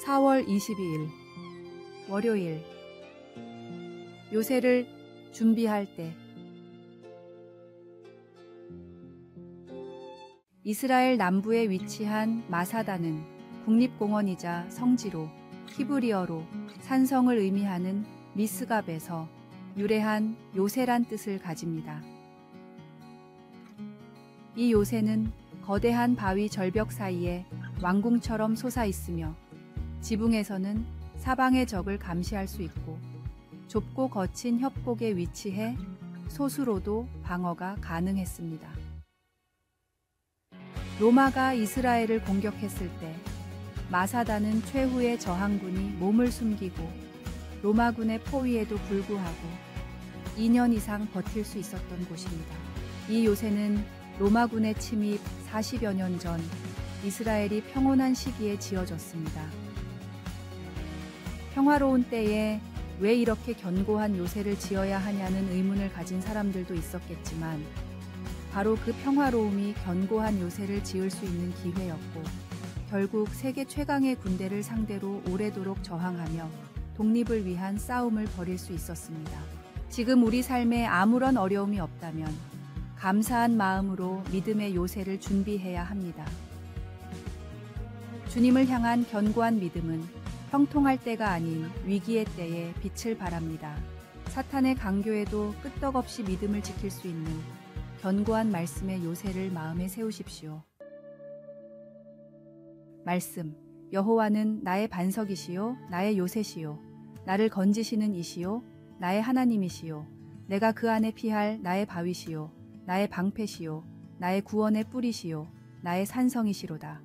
(4월 22일) 월요일. 요새를 준비할 때. 이스라엘 남부에 위치한 마사다는 국립공원이자 성지로 히브리어로 산성을 의미하는 미스갑에서 유래한 요새란 뜻을 가집니다. 이 요새는 거대한 바위 절벽 사이에 왕궁처럼 솟아 있으며 지붕에서는 사방의 적을 감시할 수 있고 좁고 거친 협곡에 위치해 소수로도 방어가 가능했습니다. 로마가 이스라엘을 공격했을 때 마사다는 최후의 저항군이 몸을 숨기고 로마군의 포위에도 불구하고 2년 이상 버틸 수 있었던 곳입니다. 이 요새는 로마군의 침입 40여 년 전 이스라엘이 평온한 시기에 지어졌습니다. 평화로운 때에 왜 이렇게 견고한 요새를 지어야 하냐는 의문을 가진 사람들도 있었겠지만 바로 그 평화로움이 견고한 요새를 지을 수 있는 기회였고 결국 세계 최강의 군대를 상대로 오래도록 저항하며 독립을 위한 싸움을 벌일 수 있었습니다. 지금 우리 삶에 아무런 어려움이 없다면 감사한 마음으로 믿음의 요새를 준비해야 합니다. 주님을 향한 견고한 믿음은 형통할 때가 아닌 위기의 때에 빛을 발합니다. 사탄의 강교에도 끄떡없이 믿음을 지킬 수 있는 견고한 말씀의 요새를 마음에 세우십시오. 말씀. 여호와는 나의 반석이시요 나의 요새시요 나를 건지시는 이시요 나의 하나님이시요 내가 그 안에 피할 나의 바위시요 나의 방패시요 나의 구원의 뿌리시요 나의 산성이시로다.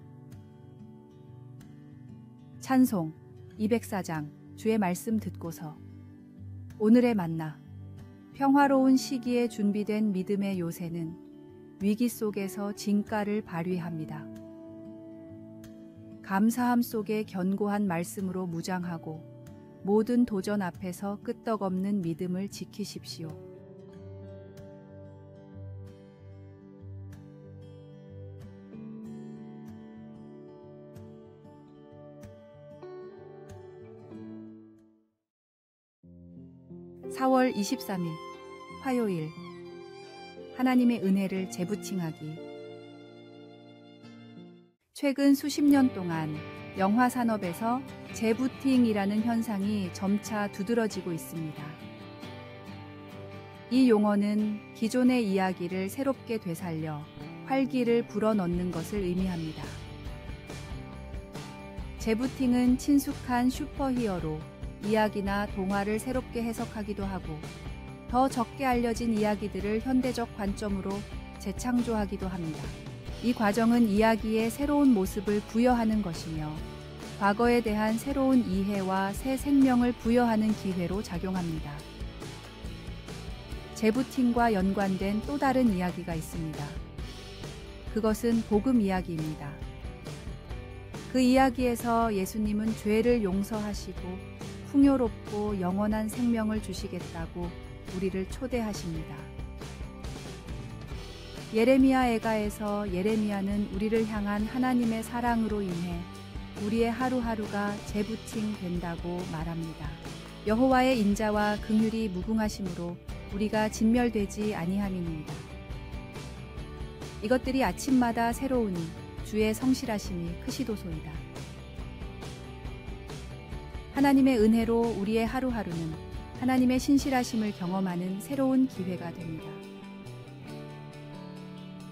찬송 204장 주의 말씀 듣고서. 오늘의 만나. 평화로운 시기에 준비된 믿음의 요새는 위기 속에서 진가를 발휘합니다. 감사함 속에 견고한 말씀으로 무장하고 모든 도전 앞에서 끄떡없는 믿음을 지키십시오. (4월 23일) 화요일. 하나님의 은혜를 재부팅하기. 최근 수십 년 동안 영화 산업에서 재부팅이라는 현상이 점차 두드러지고 있습니다. 이 용어는 기존의 이야기를 새롭게 되살려 활기를 불어넣는 것을 의미합니다. 재부팅은 친숙한 슈퍼히어로, 이야기나 동화를 새롭게 해석하기도 하고 더 적게 알려진 이야기들을 현대적 관점으로 재창조하기도 합니다. 이 과정은 이야기의 새로운 모습을 부여하는 것이며 과거에 대한 새로운 이해와 새 생명을 부여하는 기회로 작용합니다. 재부팅과 연관된 또 다른 이야기가 있습니다. 그것은 복음 이야기입니다. 그 이야기에서 예수님은 죄를 용서하시고 풍요롭고 영원한 생명을 주시겠다고 우리를 초대하십니다. 예레미야 애가에서 예레미야는 우리를 향한 하나님의 사랑으로 인해 우리의 하루하루가 재부팅 된다고 말합니다. 여호와의 인자와 긍휼이 무궁하심으로 우리가 진멸되지 아니함이니이다. 이것들이 아침마다 새로우니 주의 성실하심이 크시도소이다. 하나님의 은혜로 우리의 하루하루는 하나님의 신실하심을 경험하는 새로운 기회가 됩니다.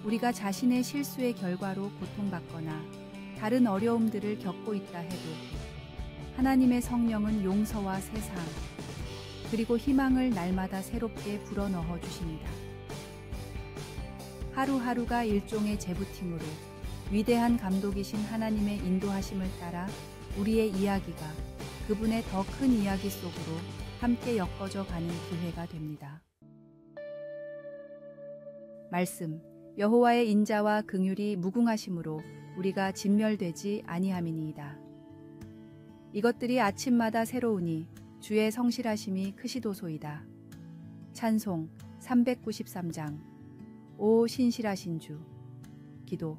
우리가 자신의 실수의 결과로 고통받거나 다른 어려움들을 겪고 있다 해도 하나님의 성령은 용서와 세상, 그리고 희망을 날마다 새롭게 불어넣어 주십니다. 하루하루가 일종의 재부팅으로 위대한 감독이신 하나님의 인도하심을 따라 우리의 이야기가 그분의 더 큰 이야기 속으로 함께 엮어져 가는 기회가 됩니다. 말씀. 여호와의 인자와 긍휼이 무궁하심으로 우리가 진멸되지 아니함이니이다. 이것들이 아침마다 새로우니 주의 성실하심이 크시도소이다. 찬송 393장. 오 신실하신 주. 기도.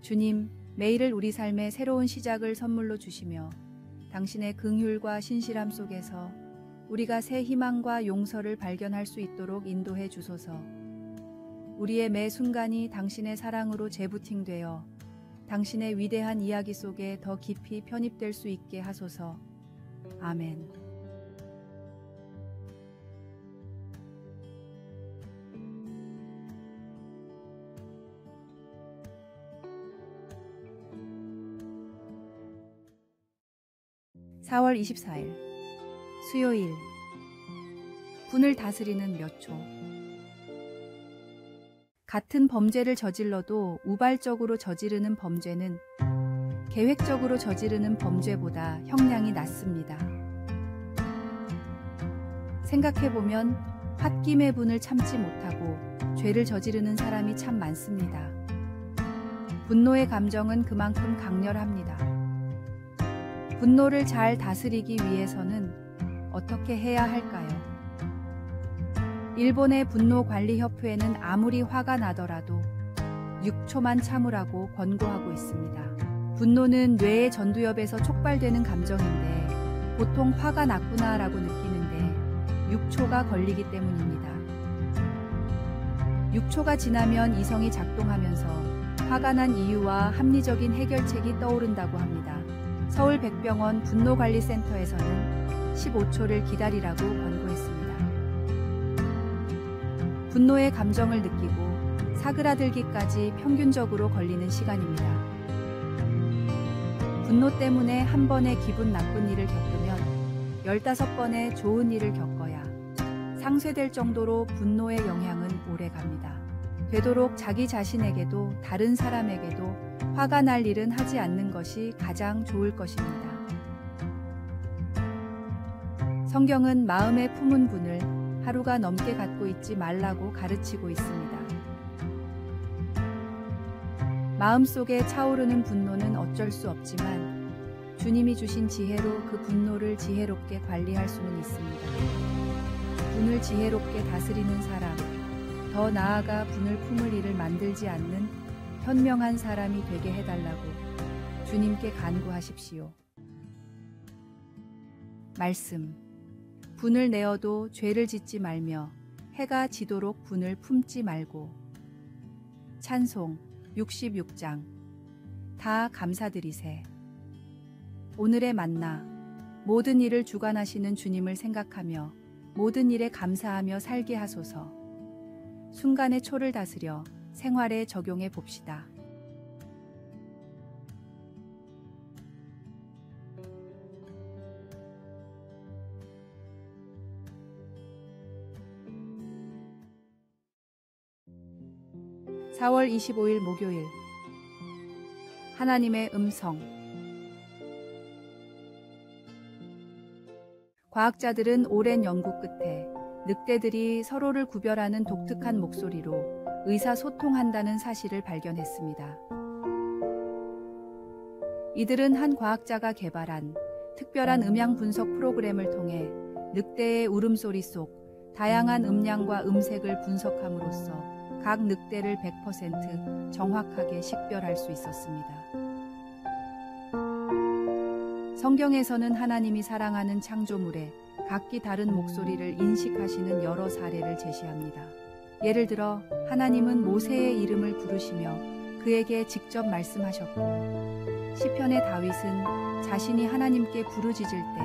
주님, 매일을 우리 삶의 새로운 시작을 선물로 주시며 당신의 긍휼과 신실함 속에서 우리가 새 희망과 용서를 발견할 수 있도록 인도해 주소서. 우리의 매 순간이 당신의 사랑으로 재부팅되어 당신의 위대한 이야기 속에 더 깊이 편입될 수 있게 하소서. 아멘. (4월 24일) 수요일. 분을 다스리는 몇 초. 같은 범죄를 저질러도 우발적으로 저지르는 범죄는 계획적으로 저지르는 범죄보다 형량이 낮습니다. 생각해보면 홧김의 분을 참지 못하고 죄를 저지르는 사람이 참 많습니다. 분노의 감정은 그만큼 강렬합니다. 분노를 잘 다스리기 위해서는 어떻게 해야 할까요? 일본의 분노관리협회는 아무리 화가 나더라도 6초만 참으라고 권고하고 있습니다. 분노는 뇌의 전두엽에서 촉발되는 감정인데 보통 화가 났구나라고 느끼는데 6초가 걸리기 때문입니다. 6초가 지나면 이성이 작동하면서 화가 난 이유와 합리적인 해결책이 떠오른다고 합니다. 서울백병원 분노관리센터에서는 15초를 기다리라고 권고했습니다. 분노의 감정을 느끼고 사그라들기까지 평균적으로 걸리는 시간입니다. 분노 때문에 한 번의 기분 나쁜 일을 겪으면 15번의 좋은 일을 겪어야 상쇄될 정도로 분노의 영향은 오래 갑니다. 되도록 자기 자신에게도 다른 사람에게도 화가 날 일은 하지 않는 것이 가장 좋을 것입니다. 성경은 마음에 품은 분을 하루가 넘게 갖고 있지 말라고 가르치고 있습니다. 마음속에 차오르는 분노는 어쩔 수 없지만 주님이 주신 지혜로 그 분노를 지혜롭게 관리할 수는 있습니다. 분을 지혜롭게 다스리는 사람, 더 나아가 분을 품을 일을 만들지 않는 현명한 사람이 되게 해달라고 주님께 간구하십시오. 말씀. 분을 내어도 죄를 짓지 말며 해가 지도록 분을 품지 말고. 찬송 66장. 다 감사드리세. 오늘의 만나. 모든 일을 주관하시는 주님을 생각하며 모든 일에 감사하며 살게 하소서. 순간의 초를 다스려 생활에 적용해 봅시다. (4월 25일) 목요일. 하나님의 음성. 과학자들은 오랜 연구 끝에 늑대들이 서로를 구별하는 독특한 목소리로 의사소통한다는 사실을 발견했습니다. 이들은 한 과학자가 개발한 특별한 음향 분석 프로그램을 통해 늑대의 울음소리 속 다양한 음량과 음색을 분석함으로써 각 늑대를 100% 정확하게 식별할 수 있었습니다. 성경에서는 하나님이 사랑하는 창조물에 각기 다른 목소리를 인식하시는 여러 사례를 제시합니다. 예를 들어 하나님은 모세의 이름을 부르시며 그에게 직접 말씀하셨고, 시편의 다윗은 자신이 하나님께 부르짖을 때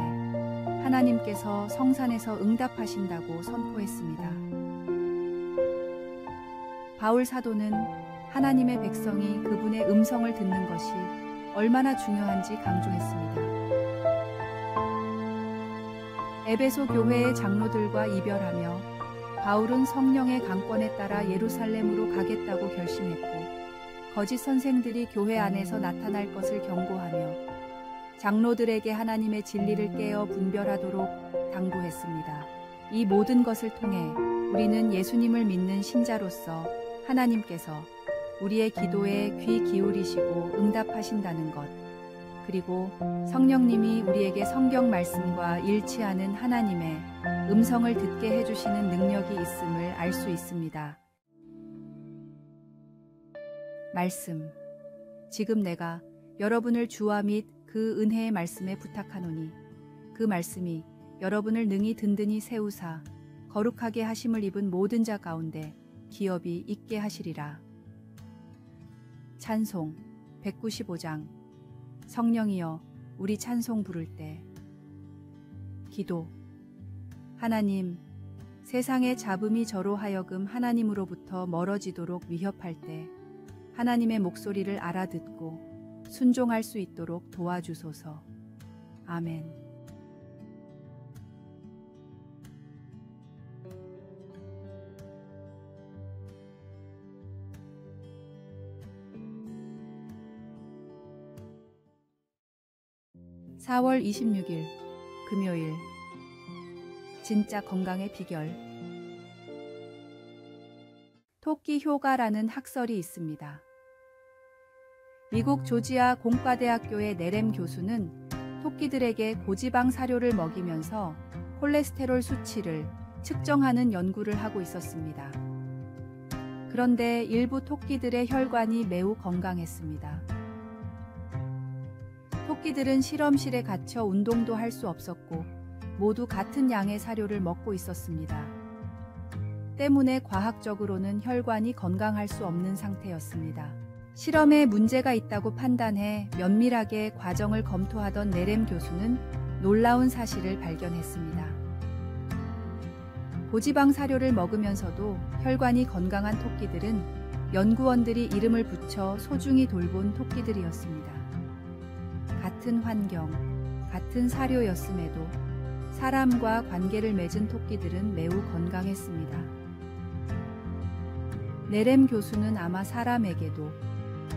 하나님께서 성산에서 응답하신다고 선포했습니다. 바울 사도는 하나님의 백성이 그분의 음성을 듣는 것이 얼마나 중요한지 강조했습니다. 에베소 교회의 장로들과 이별하며 바울은 성령의 강권에 따라 예루살렘으로 가겠다고 결심했고, 거짓 선생들이 교회 안에서 나타날 것을 경고하며 장로들에게 하나님의 진리를 깨어 분별하도록 당부했습니다. 이 모든 것을 통해 우리는 예수님을 믿는 신자로서 하나님께서 우리의 기도에 귀 기울이시고 응답하신다는 것, 그리고 성령님이 우리에게 성경 말씀과 일치하는 하나님의 음성을 듣게 해주시는 능력이 있음을 알 수 있습니다. 말씀. 지금 내가 여러분을 주와 및 그 은혜의 말씀에 부탁하노니 그 말씀이 여러분을 능히 든든히 세우사 거룩하게 하심을 입은 모든 자 가운데 기업이 있게 하시리라. 찬송 195장. 성령이여 우리 찬송 부를 때. 기도. 하나님, 세상의 잡음이 저로 하여금 하나님으로부터 멀어지도록 위협할 때 하나님의 목소리를 알아듣고 순종할 수 있도록 도와주소서. 아멘. (4월 26일) 금요일. 진짜 건강의 비결. 토끼 효과라는 학설이 있습니다. 미국 조지아 공과대학교의 네렘 교수는 토끼들에게 고지방 사료를 먹이면서 콜레스테롤 수치를 측정하는 연구를 하고 있었습니다. 그런데 일부 토끼들의 혈관이 매우 건강했습니다. 토끼들은 실험실에 갇혀 운동도 할 수 없었고 모두 같은 양의 사료를 먹고 있었습니다. 때문에 과학적으로는 혈관이 건강할 수 없는 상태였습니다. 실험에 문제가 있다고 판단해 면밀하게 과정을 검토하던 네렘 교수는 놀라운 사실을 발견했습니다. 고지방 사료를 먹으면서도 혈관이 건강한 토끼들은 연구원들이 이름을 붙여 소중히 돌본 토끼들이었습니다. 같은 환경, 같은 사료였음에도 사람과 관계를 맺은 토끼들은 매우 건강했습니다. 네렘 교수는 아마 사람에게도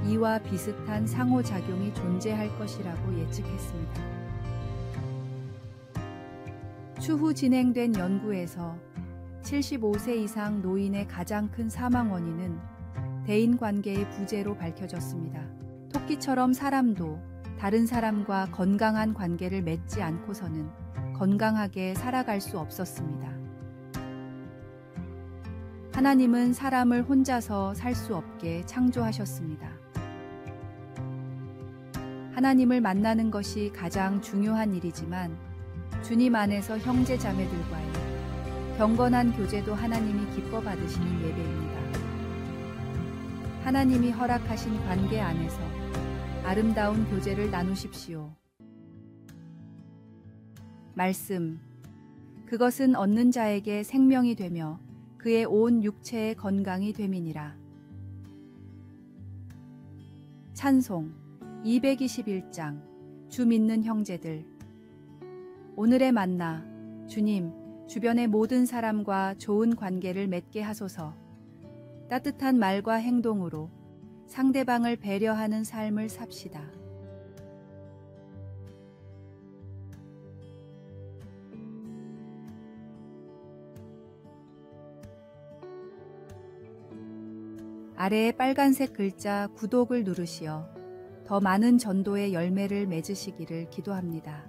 이와 비슷한 상호작용이 존재할 것이라고 예측했습니다. 추후 진행된 연구에서 75세 이상 노인의 가장 큰 사망 원인은 대인관계의 부재로 밝혀졌습니다. 토끼처럼 사람도 다른 사람과 건강한 관계를 맺지 않고서는 건강하게 살아갈 수 없었습니다. 하나님은 사람을 혼자서 살 수 없게 창조하셨습니다. 하나님을 만나는 것이 가장 중요한 일이지만 주님 안에서 형제 자매들과의 경건한 교제도 하나님이 기뻐 받으시는 예배입니다. 하나님이 허락하신 관계 안에서 아름다운 교제를 나누십시오. 말씀. 그것은 얻는 자에게 생명이 되며 그의 온 육체의 건강이 됨이니라. 찬송 221장. 주 믿는 형제들. 오늘의 만나. 주님, 주변의 모든 사람과 좋은 관계를 맺게 하소서. 따뜻한 말과 행동으로 상대방을 배려하는 삶을 삽시다. 아래의 빨간색 글자 구독을 누르시어 더 많은 전도의 열매를 맺으시기를 기도합니다.